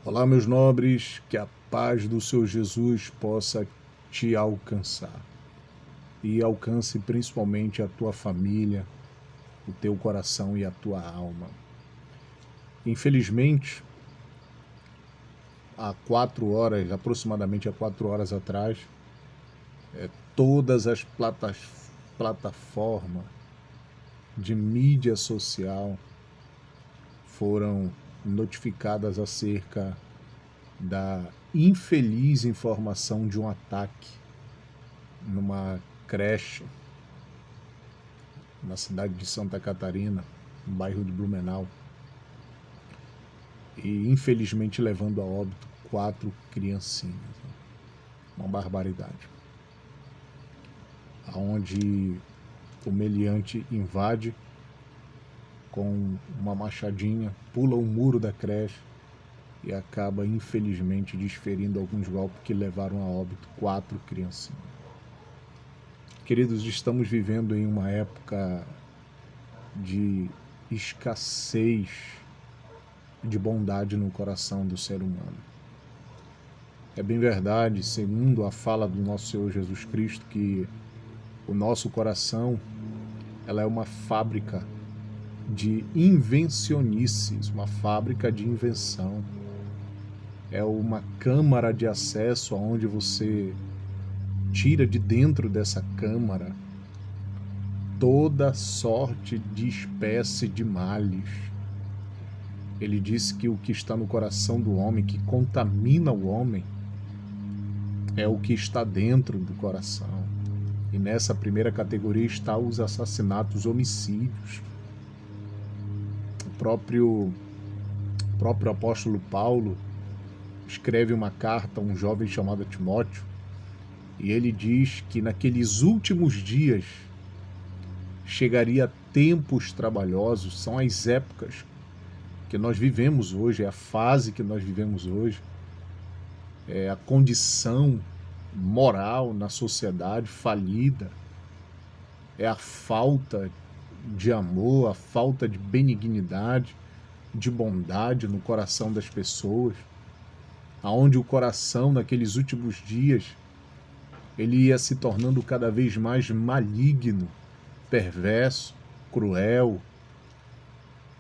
Olá, meus nobres, que a paz do Senhor Jesus possa te alcançar e alcance principalmente a tua família, o teu coração e a tua alma. Infelizmente, aproximadamente há 4 horas atrás, todas as plataformas de mídia social foram notificadas acerca da infeliz informação de um ataque numa creche na cidade de Santa Catarina, no bairro de Blumenau, e infelizmente levando a óbito 4 criancinhas. Uma barbaridade. Onde o meliante invade com uma machadinha, pula o muro da creche e acaba infelizmente desferindo alguns golpes que levaram a óbito 4 criancinhas. Queridos, estamos vivendo em uma época de escassez de bondade no coração do ser humano. É bem verdade, segundo a fala do nosso Senhor Jesus Cristo, que o nosso coração ela é uma fábrica de invencionices, uma fábrica de invenção. É uma câmara de acesso onde você tira de dentro dessa câmara toda sorte de espécie de males. Ele disse que o que está no coração do homem, que contamina o homem, é o que está dentro do coração. E nessa primeira categoria está os assassinatos, homicídios. O próprio apóstolo Paulo escreve uma carta a um jovem chamado Timóteo, e ele diz que naqueles últimos dias chegaria tempos trabalhosos. São as épocas que nós vivemos hoje, é a fase que nós vivemos hoje, é a condição moral na sociedade falida, é a falta de amor, a falta de benignidade, de bondade no coração das pessoas, aonde o coração naqueles últimos dias ele ia se tornando cada vez mais maligno, perverso, cruel.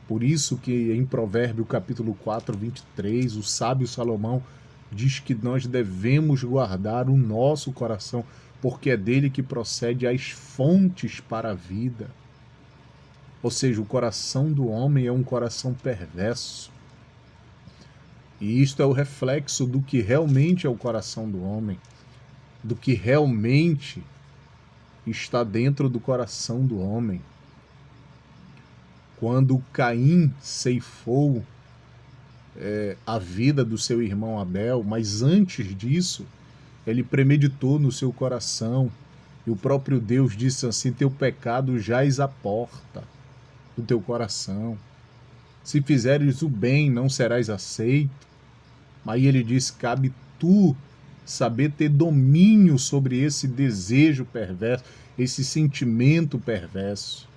Por isso que em Provérbio capítulo 4, 23, o sábio Salomão diz que nós devemos guardar o nosso coração, porque é dele que procede as fontes para a vida. Ou seja, o coração do homem é um coração perverso. E isto é o reflexo do que realmente é o coração do homem, do que realmente está dentro do coração do homem. Quando Caim ceifou a vida do seu irmão Abel, mas antes disso, ele premeditou no seu coração, e o próprio Deus disse assim: teu pecado jaz à porta do teu coração. Se fizeres o bem, não serás aceito. Aí ele diz: cabe tu saber ter domínio sobre esse desejo perverso, esse sentimento perverso.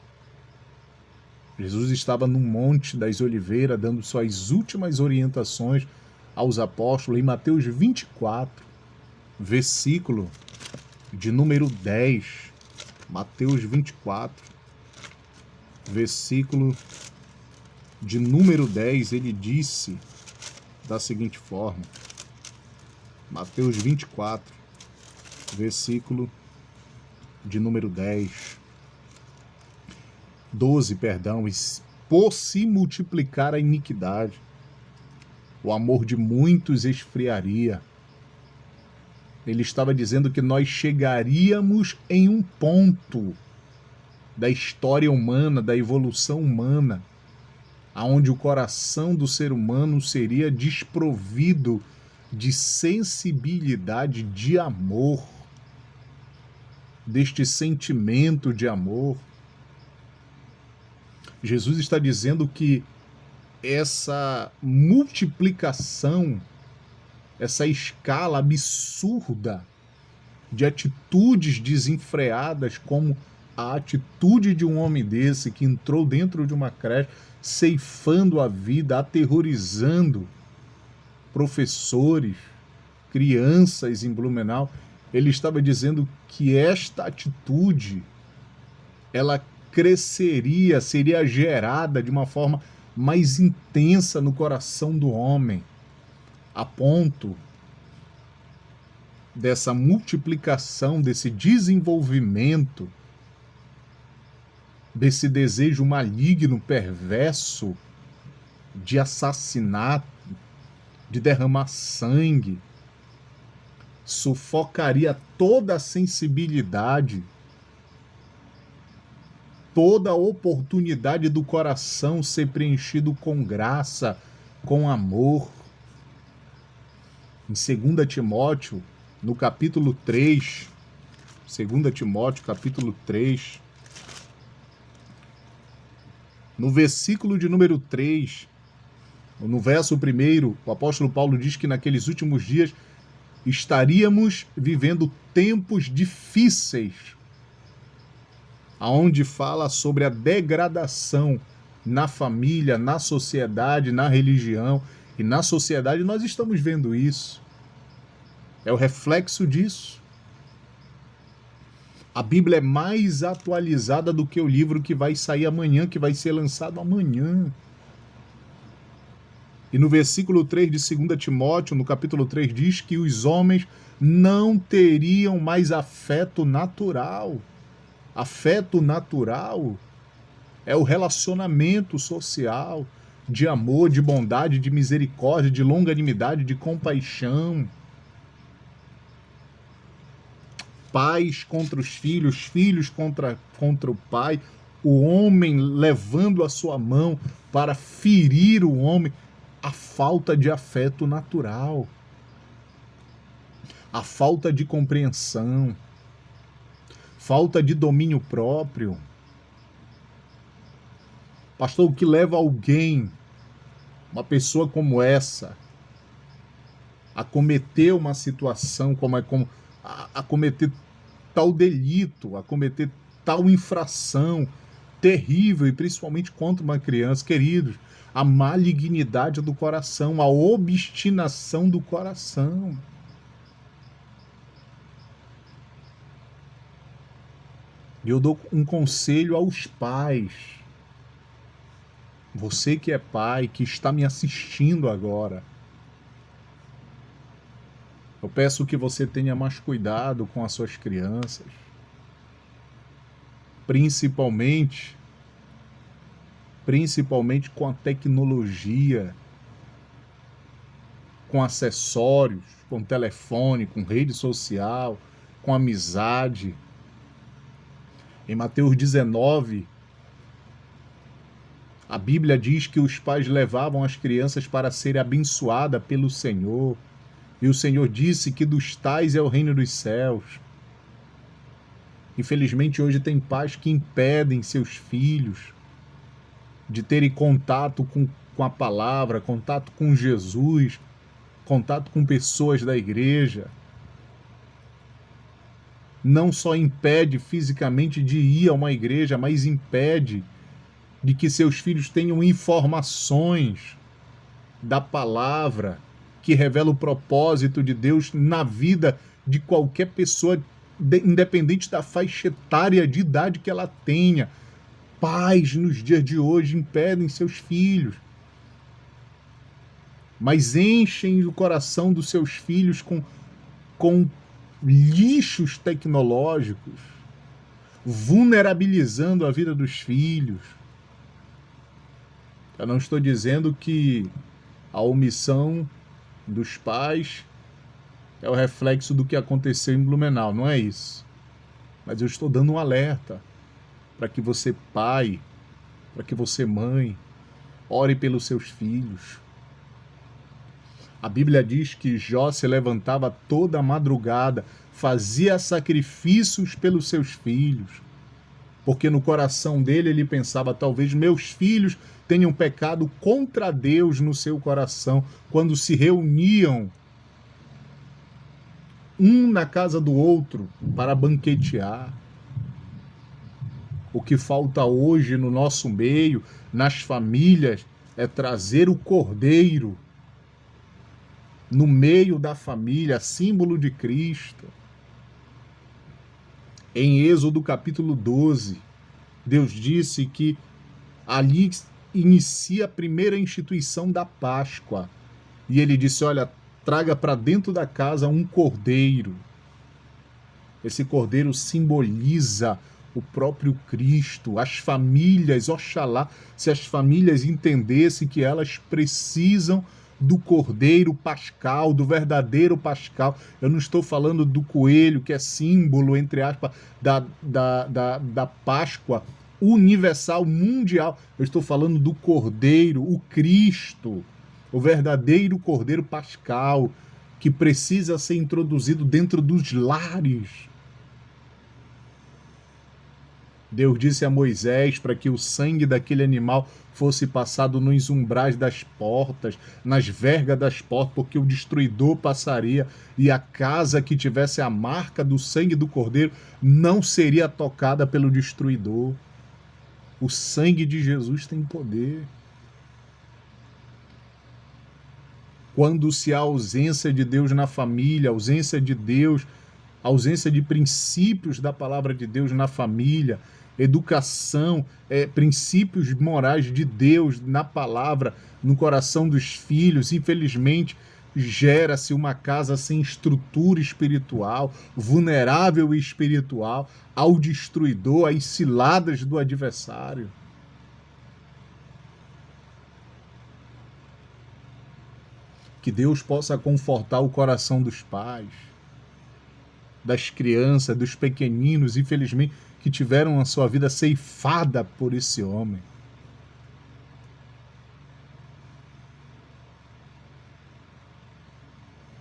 Jesus estava no Monte das Oliveiras dando suas últimas orientações aos apóstolos em Mateus 24, versículo de número 10. Mateus 24, versículo de número 10, ele disse da seguinte forma: Mateus 24, versículo de número 12, por se multiplicar a iniquidade, o amor de muitos esfriaria. Ele estava dizendo que nós chegaríamos em um ponto da história humana, da evolução humana, aonde o coração do ser humano seria desprovido de sensibilidade de amor, deste sentimento de amor. Jesus está dizendo que essa multiplicação, essa escala absurda de atitudes desenfreadas, como a atitude de um homem desse que entrou dentro de uma creche, ceifando a vida, aterrorizando professores, crianças em Blumenau, ele estava dizendo que esta atitude, ela cresceria, seria gerada de uma forma mais intensa no coração do homem, a ponto dessa multiplicação, desse desenvolvimento, desse desejo maligno, perverso, de assassinato, de derramar sangue, sufocaria toda a sensibilidade, toda a oportunidade do coração ser preenchido com graça, com amor. Em 2 Timóteo, no capítulo 3, 2 Timóteo, capítulo 3, no versículo de número 3, no verso 1, o apóstolo Paulo diz que naqueles últimos dias estaríamos vivendo tempos difíceis, aonde fala sobre a degradação na família, na sociedade, na religião. E na sociedade nós estamos vendo isso. É o reflexo disso. A Bíblia é mais atualizada do que o livro que vai sair amanhã, que vai ser lançado amanhã. E no versículo 3 de 2 Timóteo, no capítulo 3, diz que os homens não teriam mais afeto natural. Afeto natural é o relacionamento social, de amor, de bondade, de misericórdia, de longanimidade, de compaixão. Pais contra os filhos, filhos contra o pai, o homem levando a sua mão para ferir o homem. A falta de afeto natural, a falta de compreensão, falta de domínio próprio. Pastor, o que leva alguém, uma pessoa como essa, a cometer uma situação como a cometer tal delito, a cometer tal infração terrível, e principalmente contra uma criança? Queridos, a malignidade do coração, a obstinação do coração. E eu dou um conselho aos pais. Você que é pai, que está me assistindo agora, eu peço que você tenha mais cuidado com as suas crianças, principalmente com a tecnologia, com acessórios, com telefone, com rede social, com amizade. Em Mateus 19, a Bíblia diz que os pais levavam as crianças para serem abençoadas pelo Senhor. E o Senhor disse que dos tais é o reino dos céus. Infelizmente, hoje tem pais que impedem seus filhos de terem contato com a palavra, contato com Jesus, contato com pessoas da igreja. Não só impede fisicamente de ir a uma igreja, mas impede de que seus filhos tenham informações da palavra que revela o propósito de Deus na vida de qualquer pessoa, independente da faixa etária de idade que ela tenha. Pais, nos dias de hoje, impedem seus filhos, mas enchem o coração dos seus filhos com lixos tecnológicos, vulnerabilizando a vida dos filhos. Eu não estou dizendo que a omissão dos pais é o reflexo do que aconteceu em Blumenau, não é isso. Mas eu estou dando um alerta para que você, pai, para que você, mãe, ore pelos seus filhos. A Bíblia diz que Jó se levantava toda a madrugada, fazia sacrifícios pelos seus filhos, porque no coração dele ele pensava, talvez meus filhos tenham pecado contra Deus no seu coração, quando se reuniam um na casa do outro para banquetear. O que falta hoje no nosso meio, nas famílias, é trazer o cordeiro, no meio da família, símbolo de Cristo. Em Êxodo capítulo 12, Deus disse que ali inicia a primeira instituição da Páscoa. E ele disse, olha, traga para dentro da casa um cordeiro. Esse cordeiro simboliza o próprio Cristo, as famílias, oxalá, se as famílias entendessem que elas precisam do cordeiro pascal, do verdadeiro pascal. Eu não estou falando do coelho, que é símbolo, entre aspas, da Páscoa universal, mundial. Eu estou falando do cordeiro, o Cristo, o verdadeiro cordeiro pascal, que precisa ser introduzido dentro dos lares. Deus disse a Moisés para que o sangue daquele animal fosse passado nos umbrais das portas, nas vergas das portas, porque o destruidor passaria e a casa que tivesse a marca do sangue do cordeiro não seria tocada pelo destruidor. O sangue de Jesus tem poder. Quando se há ausência de Deus na família, ausência de Deus, ausência de princípios da palavra de Deus na família, educação, princípios morais de Deus na palavra, no coração dos filhos, infelizmente, gera-se uma casa sem estrutura espiritual, vulnerável e espiritual, ao destruidor, às ciladas do adversário. Que Deus possa confortar o coração dos pais, das crianças, dos pequeninos, infelizmente, que tiveram a sua vida ceifada por esse homem.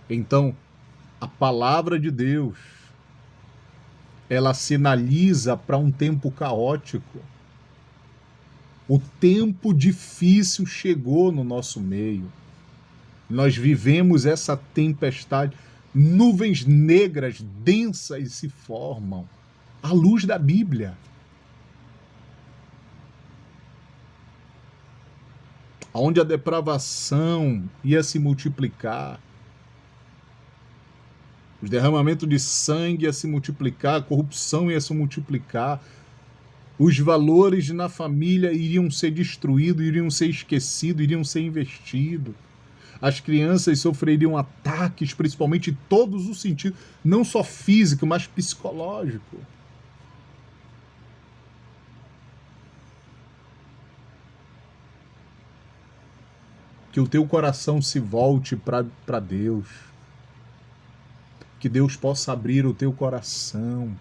Então, a palavra de Deus, ela sinaliza para um tempo caótico. O tempo difícil chegou no nosso meio. Nós vivemos essa tempestade. Nuvens negras, densas se formam à luz da Bíblia. Onde a depravação ia se multiplicar, os derramamentos de sangue ia se multiplicar, a corrupção ia se multiplicar, os valores na família iriam ser destruídos, iriam ser esquecidos, iriam ser investidos. As crianças sofreriam ataques, principalmente em todos os sentidos, não só físico, mas psicológico. Que o teu coração se volte para Deus. Que Deus possa abrir o teu coração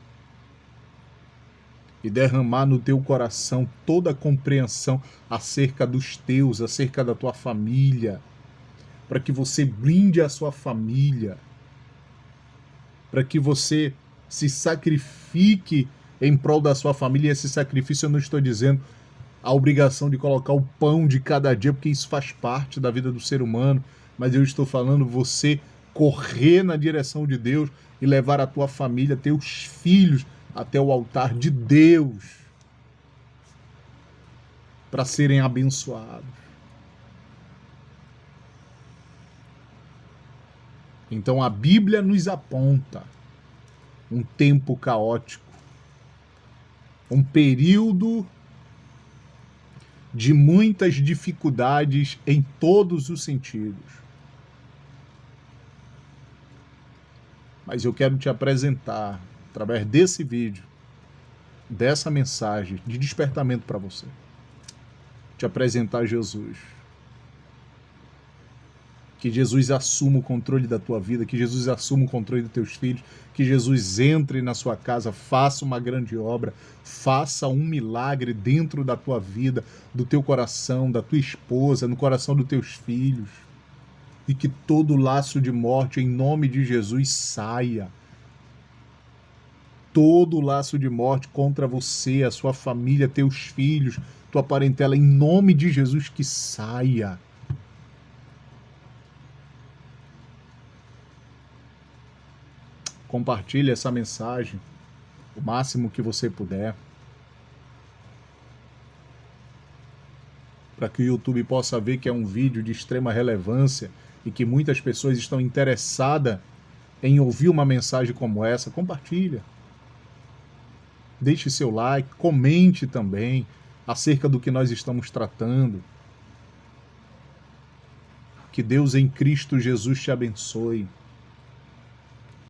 e derramar no teu coração toda a compreensão acerca dos teus, acerca da tua família, para que você blinde a sua família, para que você se sacrifique em prol da sua família. E esse sacrifício eu não estou dizendo a obrigação de colocar o pão de cada dia, porque isso faz parte da vida do ser humano, mas eu estou falando você correr na direção de Deus e levar a tua família, teus filhos, até o altar de Deus, para serem abençoados. Então a Bíblia nos aponta um tempo caótico, um período de muitas dificuldades em todos os sentidos. Mas eu quero te apresentar, através desse vídeo, dessa mensagem de despertamento para você, te apresentar Jesus. Que Jesus assuma o controle da tua vida, que Jesus assuma o controle dos teus filhos, que Jesus entre na sua casa, faça uma grande obra, faça um milagre dentro da tua vida, do teu coração, da tua esposa, no coração dos teus filhos. E que todo laço de morte, em nome de Jesus, saia. Todo laço de morte contra você, a sua família, teus filhos, tua parentela, em nome de Jesus, que saia. Compartilhe essa mensagem o máximo que você puder, para que o YouTube possa ver que é um vídeo de extrema relevância e que muitas pessoas estão interessadas em ouvir uma mensagem como essa, compartilha. Deixe seu like, comente também acerca do que nós estamos tratando. Que Deus em Cristo Jesus te abençoe.